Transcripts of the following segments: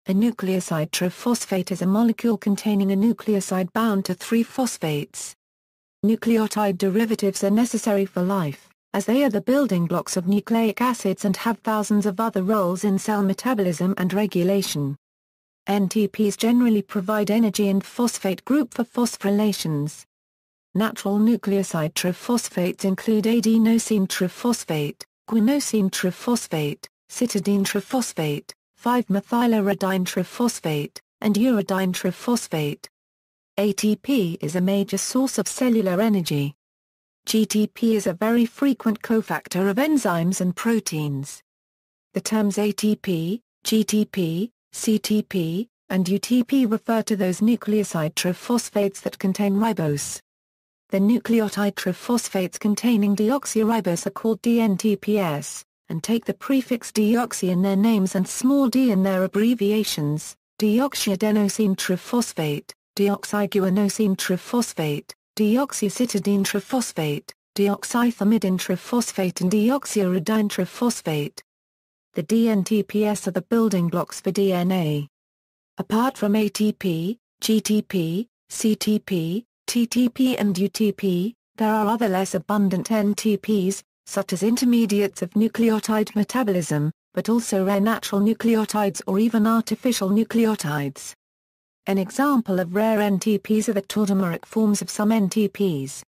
A nucleoside triphosphate is a molecule containing a nucleoside bound to 3 phosphates. Nucleotide derivatives are necessary for life, as they are the building blocks of nucleic acids and have thousands of other roles in cell metabolism and regulation. NTPs generally provide energy and phosphate group for phosphorylations. Natural nucleoside triphosphates include adenosine triphosphate, guanosine triphosphate, cytidine triphosphate, 5-methyluridine triphosphate, and uridine triphosphate. ATP is a major source of cellular energy. GTP is a very frequent cofactor of enzymes and proteins. The terms ATP, GTP, CTP, and UTP refer to those nucleoside triphosphates that contain ribose. The nucleotide triphosphates containing deoxyribose are called dNTPs, and take the prefix deoxy in their names and small d in their abbreviations: deoxyadenosine triphosphate, deoxyguanosine triphosphate, deoxycytidine triphosphate, deoxythymidine triphosphate and deoxyuridine triphosphate. The dNTPs are the building blocks for DNA. Apart from ATP, GTP, CTP, TTP and UTP, there are other less abundant NTPs, such as intermediates of nucleotide metabolism, but also rare natural nucleotides or even artificial nucleotides. An example of rare NTPs are the tautomeric forms of some NTPs.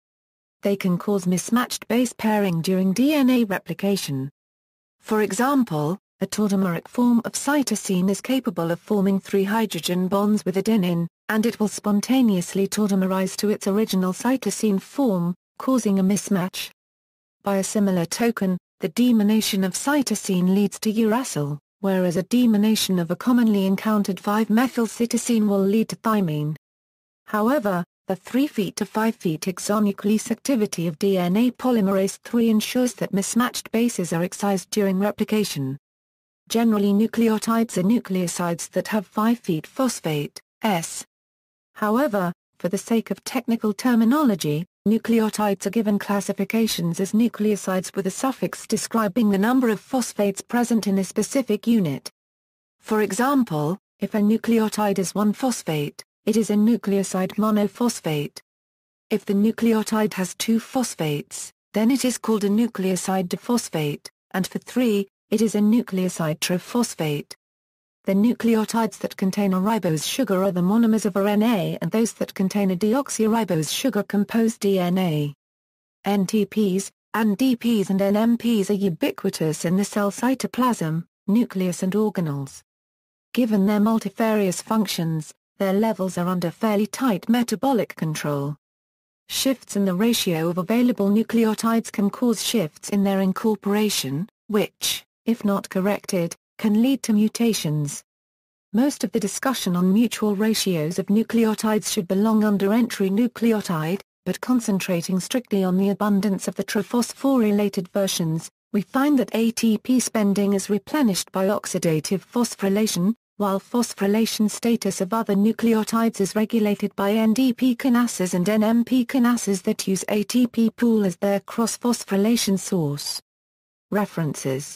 They can cause mismatched base pairing during DNA replication. For example, a tautomeric form of cytosine is capable of forming 3 hydrogen bonds with adenine, and it will spontaneously tautomerize to its original cytosine form, causing a mismatch. By a similar token, the deamination of cytosine leads to uracil, whereas a deamination of a commonly encountered 5-methylcytosine will lead to thymine. However, the 3' to 5' exonuclease activity of DNA polymerase III ensures that mismatched bases are excised during replication. Generally, nucleotides are nucleosides that have 5' phosphate, S. However, for the sake of technical terminology, nucleotides are given classifications as nucleosides with a suffix describing the number of phosphates present in a specific unit. For example, if a nucleotide is 1-phosphate, it is a nucleoside monophosphate. If the nucleotide has 2 phosphates, then it is called a nucleoside diphosphate, and for 3, it is a nucleoside triphosphate. The nucleotides that contain a ribose sugar are the monomers of RNA, and those that contain a deoxyribose sugar compose DNA. NTPs, NDPs and NMPs are ubiquitous in the cell cytoplasm, nucleus and organelles. Given their multifarious functions, their levels are under fairly tight metabolic control. Shifts in the ratio of available nucleotides can cause shifts in their incorporation, which, if not corrected, can lead to mutations. Most of the discussion on mutual ratios of nucleotides should belong under entry nucleotide, but concentrating strictly on the abundance of the triphosphorylated versions, we find that ATP spending is replenished by oxidative phosphorylation, while phosphorylation status of other nucleotides is regulated by NDP kinases and NMP kinases that use ATP pool as their cross-phosphorylation source. References